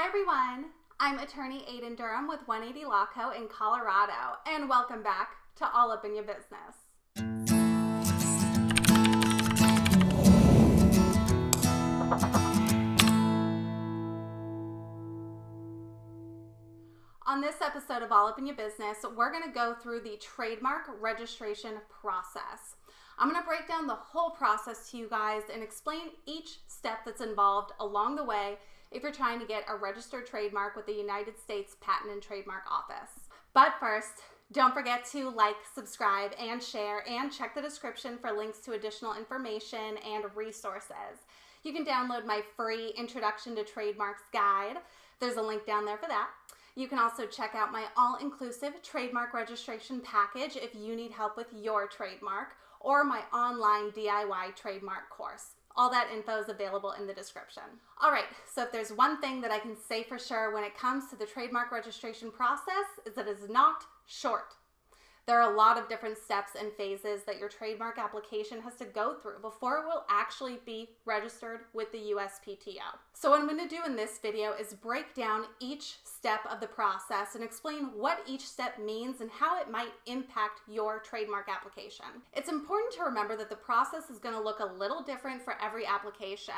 Hi everyone, I'm attorney Aiden Durham with 180 Law Co. in Colorado, and welcome back to All Up in Your Business. On this episode of All Up in Your Business, we're going to go through the trademark registration process. I'm going to break down the whole process to you guys and explain each step that's involved along the way if you're trying to get a registered trademark with the United States Patent and Trademark Office. But first, don't forget to like, subscribe, and share, and check the description for links to additional information and resources. You can download my free Introduction to Trademarks guide. There's a link down there for that. You can also check out my all-inclusive trademark registration package if you need help with your trademark, or my online DIY trademark course. All that info is available in the description. All right, so if there's one thing that I can say for sure when it comes to the trademark registration process is that it is not short. There are a lot of different steps and phases that your trademark application has to go through before it will actually be registered with the USPTO. So what I'm going to do in this video is break down each step of the process and explain what each step means and how it might impact your trademark application. It's important to remember that the process is going to look a little different for every application.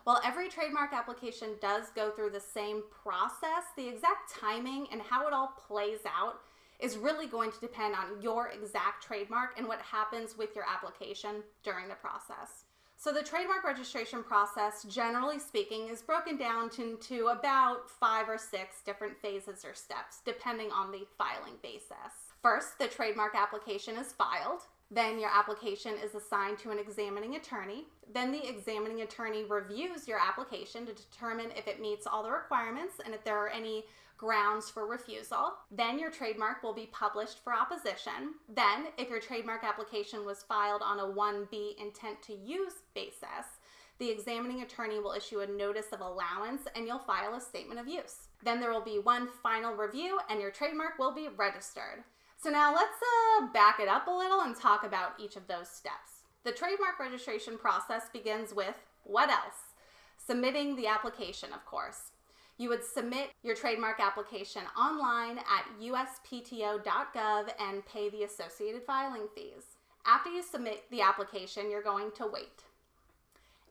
While every trademark application does go through the same process, the exact timing and how it all plays out is really going to depend on your exact trademark and what happens with your application during the process. So the trademark registration process, generally speaking, is broken down into about 5 or 6 different phases or steps, depending on the filing basis. First, the trademark application is filed. Then your application is assigned to an examining attorney. Then the examining attorney reviews your application to determine if it meets all the requirements and if there are any grounds for refusal. Then your trademark will be published for opposition. Then, if your trademark application was filed on a 1B intent to use basis, the examining attorney will issue a notice of allowance and you'll file a statement of use. Then there will be one final review and your trademark will be registered. So now let's back it up a little and talk about each of those steps. The trademark registration process begins with what else? Submitting the application, of course. You would submit your trademark application online at uspto.gov and pay the associated filing fees. After you submit the application, you're going to wait.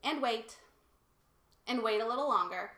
And wait. And wait a little longer.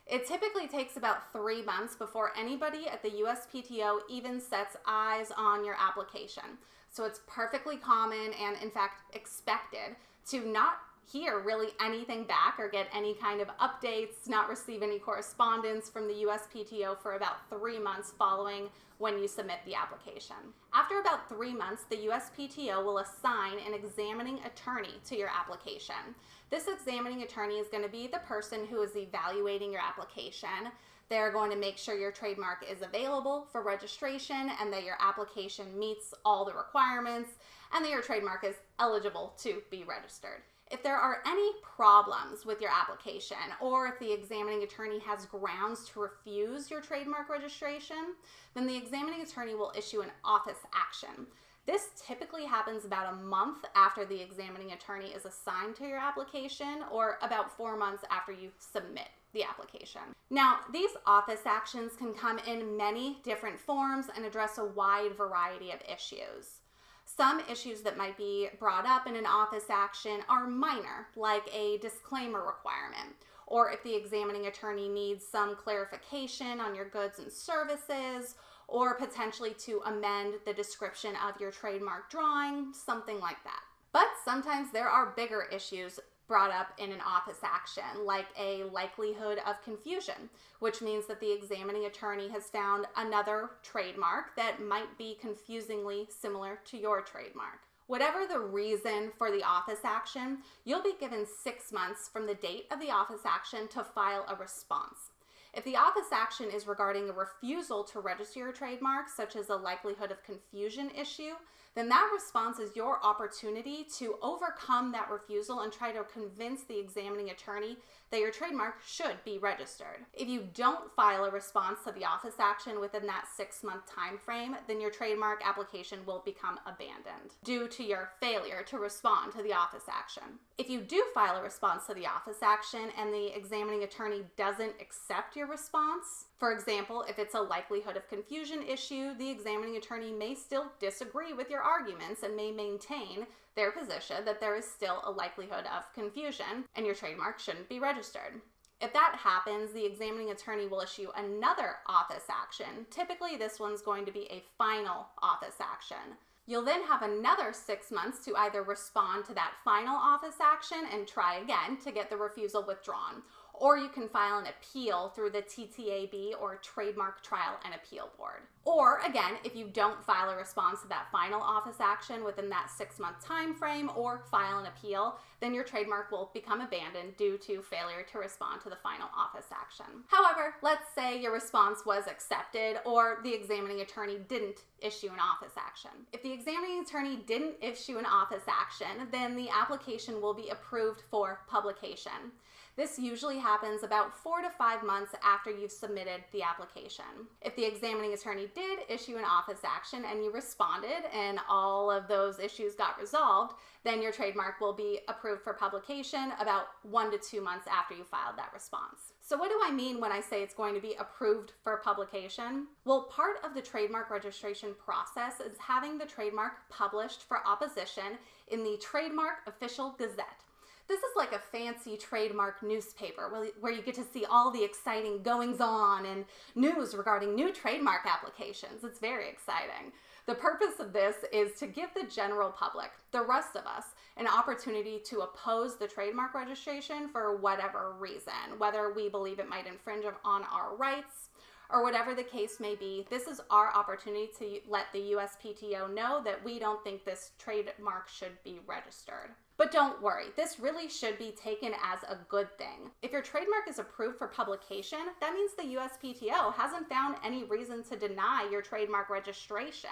It typically takes about 3 months before anybody at the USPTO even sets eyes on your application. So it's perfectly common and, in fact, expected to not hear really anything back or get any kind of updates, not receive any correspondence from the USPTO for about 3 months following when you submit the application. After about 3 months, the USPTO will assign an examining attorney to your application. This examining attorney is going to be the person who is evaluating your application. They're going to make sure your trademark is available for registration and that your application meets all the requirements and that your trademark is eligible to be registered. If there are any problems with your application or if the examining attorney has grounds to refuse your trademark registration, then the examining attorney will issue an office action. This typically happens about a month after the examining attorney is assigned to your application or about 4 months after you submit the application. Now, these office actions can come in many different forms and address a wide variety of issues. Some issues that might be brought up in an office action are minor, like a disclaimer requirement, or if the examining attorney needs some clarification on your goods and services, or potentially to amend the description of your trademark drawing, something like that. But sometimes there are bigger issues brought up in an office action, like a likelihood of confusion, which means that the examining attorney has found another trademark that might be confusingly similar to your trademark. Whatever the reason for the office action, you'll be given 6 months from the date of the office action to file a response. If the office action is regarding a refusal to register your trademark, such as a likelihood of confusion issue, then that response is your opportunity to overcome that refusal and try to convince the examining attorney that your trademark should be registered. If you don't file a response to the office action within that 6-month time frame, then your trademark application will become abandoned due to your failure to respond to the office action. If you do file a response to the office action and the examining attorney doesn't accept your response, for example, if it's a likelihood of confusion issue, the examining attorney may still disagree with your arguments and may maintain their position that there is still a likelihood of confusion and your trademark shouldn't be registered. If that happens, the examining attorney will issue another office action. Typically, this one's going to be a final office action. You'll then have another 6 months to either respond to that final office action and try again to get the refusal withdrawn, or you can file an appeal through the TTAB or Trademark Trial and Appeal Board. Or again, if you don't file a response to that final office action within that 6-month time frame or file an appeal, then your trademark will become abandoned due to failure to respond to the final office action. However, let's say your response was accepted or the examining attorney didn't issue an office action. If the examining attorney didn't issue an office action, then the application will be approved for publication. This usually happens about 4 to 5 months after you've submitted the application. If the examining attorney did issue an office action and you responded and all of those issues got resolved, then your trademark will be approved for publication about 1 to 2 months after you filed that response. So what do I mean when I say it's going to be approved for publication? Well, part of the trademark registration process is having the trademark published for opposition in the Trademark Official Gazette. This is like a fancy trademark newspaper where you get to see all the exciting goings-on and news regarding new trademark applications. It's very exciting. The purpose of this is to give the general public, the rest of us, an opportunity to oppose the trademark registration for whatever reason, whether we believe it might infringe on our rights or whatever the case may be. This is our opportunity to let the USPTO know that we don't think this trademark should be registered. But don't worry, this really should be taken as a good thing. If your trademark is approved for publication, that means the USPTO hasn't found any reason to deny your trademark registration.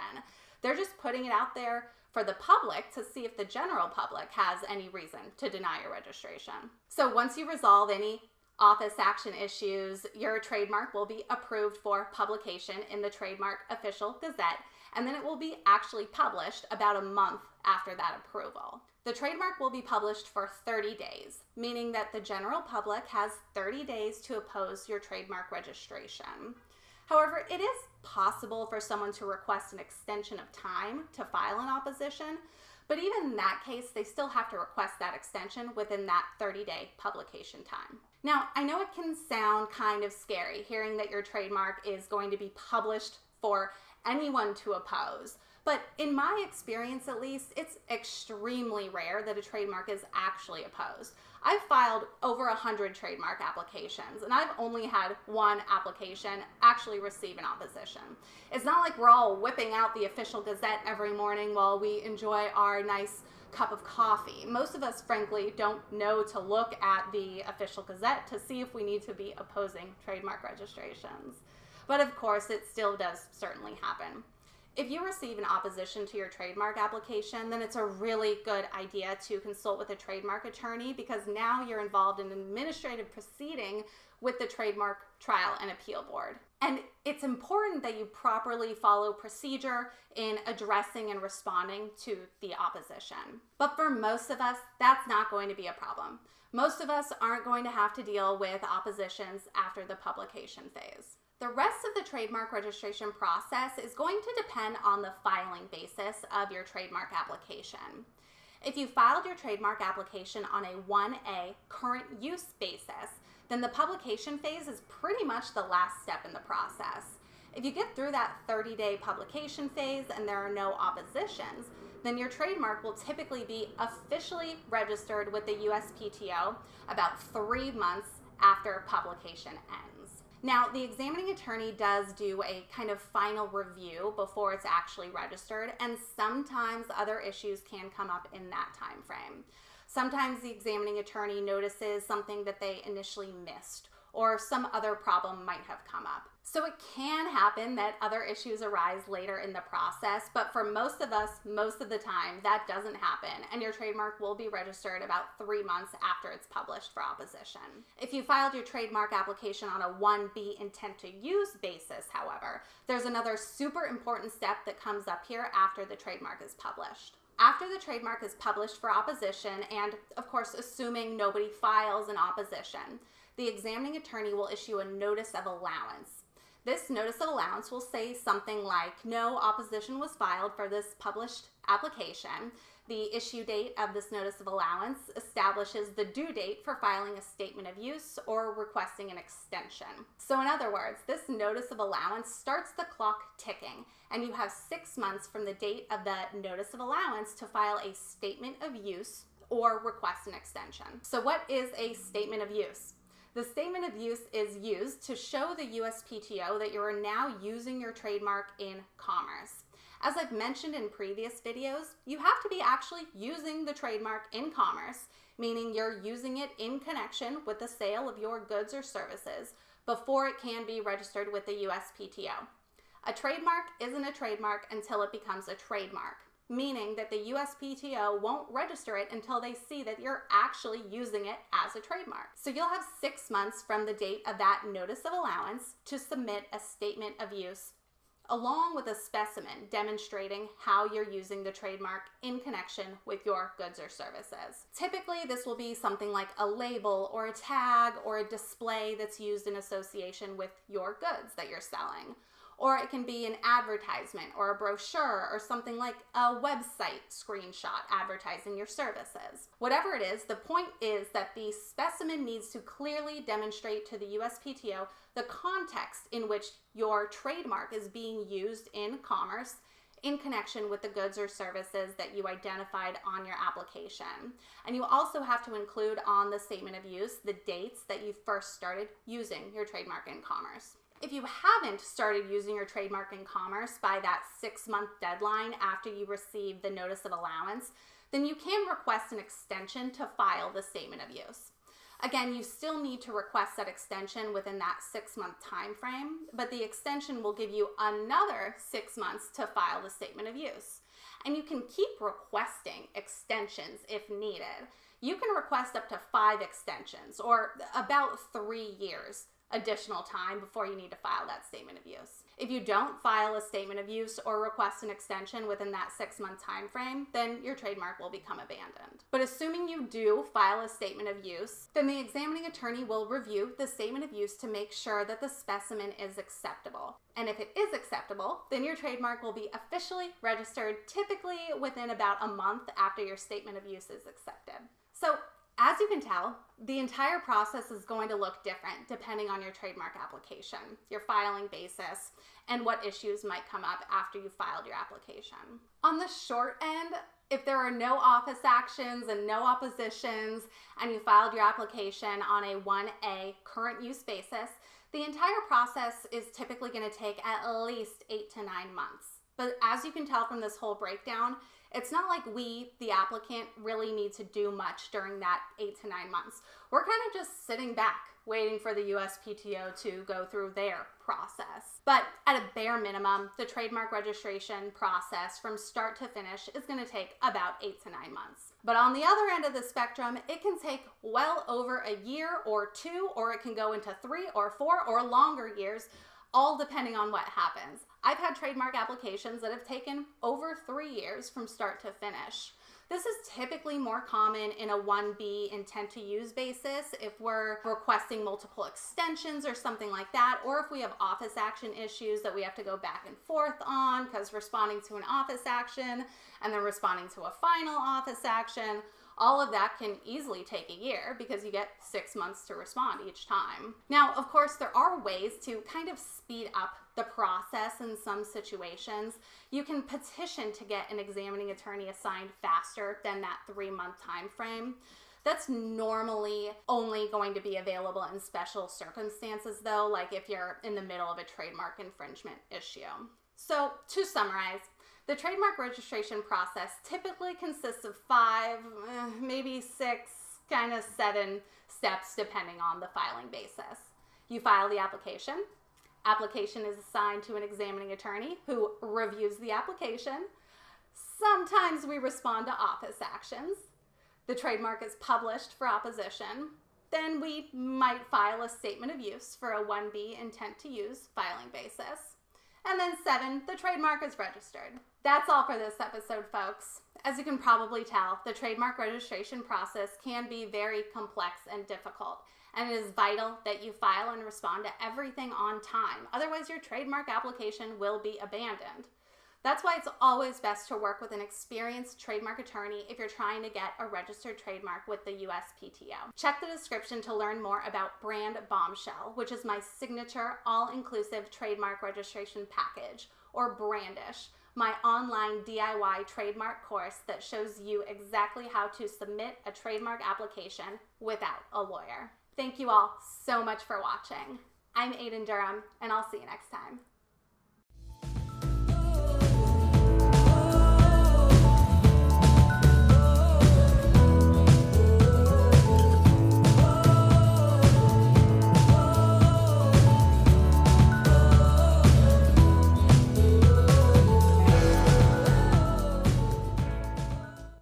They're just putting it out there for the public to see if the general public has any reason to deny your registration. So once you resolve any office action issues, your trademark will be approved for publication in the Trademark Official Gazette, and then it will be actually published about a month after that approval. The trademark will be published for 30 days, meaning that the general public has 30 days to oppose your trademark registration. However, it is possible for someone to request an extension of time to file an opposition, but even in that case, they still have to request that extension within that 30-day publication time. Now, I know it can sound kind of scary hearing that your trademark is going to be published for anyone to oppose, but in my experience at least, it's extremely rare that a trademark is actually opposed. I've filed over 100 trademark applications, and I've only had one application actually receive an opposition. It's not like we're all whipping out the Official Gazette every morning while we enjoy our nice cup of coffee. Most of us, frankly, don't know to look at the Official Gazette to see if we need to be opposing trademark registrations. But of course, it still does certainly happen. If you receive an opposition to your trademark application, then it's a really good idea to consult with a trademark attorney, because now you're involved in an administrative proceeding with the Trademark Trial and Appeal Board. And it's important that you properly follow procedure in addressing and responding to the opposition. But for most of us, that's not going to be a problem. Most of us aren't going to have to deal with oppositions after the publication phase. The rest of the trademark registration process is going to depend on the filing basis of your trademark application. If you filed your trademark application on a 1A current use basis, then the publication phase is pretty much the last step in the process. If you get through that 30-day publication phase and there are no oppositions, then your trademark will typically be officially registered with the USPTO about 3 months after publication ends. Now, the examining attorney does do a kind of final review before it's actually registered, and sometimes other issues can come up in that time frame. Sometimes the examining attorney notices something that they initially missed, or some other problem might have come up. So it can happen that other issues arise later in the process, but for most of us, most of the time, that doesn't happen, and your trademark will be registered about 3 months after it's published for opposition. If you filed your trademark application on a 1B intent to use basis, however, there's another super important step that comes up here after the trademark is published. After the trademark is published for opposition, and of course, assuming nobody files an opposition, the examining attorney will issue a notice of allowance. This notice of allowance will say something like, no opposition was filed for this published application. The issue date of this notice of allowance establishes the due date for filing a statement of use or requesting an extension. So in other words, this notice of allowance starts the clock ticking, and you have 6 months from the date of the notice of allowance to file a statement of use or request an extension. So what is a statement of use? The statement of use is used to show the USPTO that you are now using your trademark in commerce. As I've mentioned in previous videos, you have to be actually using the trademark in commerce, meaning you're using it in connection with the sale of your goods or services before it can be registered with the USPTO. A trademark isn't a trademark until it becomes a trademark, meaning that the USPTO won't register it until they see that you're actually using it as a trademark. So you'll have 6 months from the date of that notice of allowance to submit a statement of use, along with a specimen demonstrating how you're using the trademark in connection with your goods or services. Typically, this will be something like a label or a tag or a display that's used in association with your goods that you're selling. Or it can be an advertisement or a brochure or something like a website screenshot advertising your services. Whatever it is, the point is that the specimen needs to clearly demonstrate to the USPTO the context in which your trademark is being used in commerce in connection with the goods or services that you identified on your application. And you also have to include on the statement of use the dates that you first started using your trademark in commerce. If you haven't started using your trademark in commerce by that 6-month deadline after you receive the notice of allowance, then you can request an extension to file the statement of use. Again, you still need to request that extension within that 6-month time frame, but the extension will give you another 6 months to file the statement of use. And you can keep requesting extensions if needed. You can request up to 5 extensions, or about 3 years additional time before you need to file that statement of use. If you don't file a statement of use or request an extension within that 6-month time frame, then your trademark will become abandoned. But assuming you do file a statement of use, then the examining attorney will review the statement of use to make sure that the specimen is acceptable. And if it is acceptable, then your trademark will be officially registered, typically within about a month after your statement of use is accepted. So as you can tell, the entire process is going to look different depending on your trademark application, your filing basis, and what issues might come up after you filed your application. On the short end, if there are no office actions and no oppositions, and you filed your application on a 1A current use basis, the entire process is typically going to take at least 8 to 9 months. But as you can tell from this whole breakdown, it's not like we, the applicant, really need to do much during that 8 to 9 months. We're kind of just sitting back, waiting for the USPTO to go through their process. But at a bare minimum, the trademark registration process from start to finish is going to take about 8 to 9 months. But on the other end of the spectrum, it can take well over a year or 2, or it can go into 3 or 4 or longer years, all depending on what happens. I've had trademark applications that have taken over 3 years from start to finish. This is typically more common in a 1B intent to use basis if we're requesting multiple extensions or something like that, or if we have office action issues that we have to go back and forth on because responding to an office action and then responding to a final office action. All of that can easily take a year because you get 6 months to respond each time. Now, of course, there are ways to kind of speed up the process in some situations. You can petition to get an examining attorney assigned faster than that 3-month time frame. That's normally only going to be available in special circumstances though, like if you're in the middle of a trademark infringement issue. So to summarize, the trademark registration process typically consists of 5, maybe 6, kind of 7 steps depending on the filing basis. You file the application. Application is assigned to an examining attorney who reviews the application. Sometimes we respond to office actions. The trademark is published for opposition. Then we might file a statement of use for a 1B intent to use filing basis. And then 7, the trademark is registered. That's all for this episode, folks. As you can probably tell, the trademark registration process can be very complex and difficult, and it is vital that you file and respond to everything on time. Otherwise, your trademark application will be abandoned. That's why it's always best to work with an experienced trademark attorney if you're trying to get a registered trademark with the USPTO. Check the description to learn more about Brand Bombshell, which is my signature all-inclusive trademark registration package, or Brandish, my online DIY trademark course that shows you exactly how to submit a trademark application without a lawyer. Thank you all so much for watching. I'm Aiden Durham, and I'll see you next time.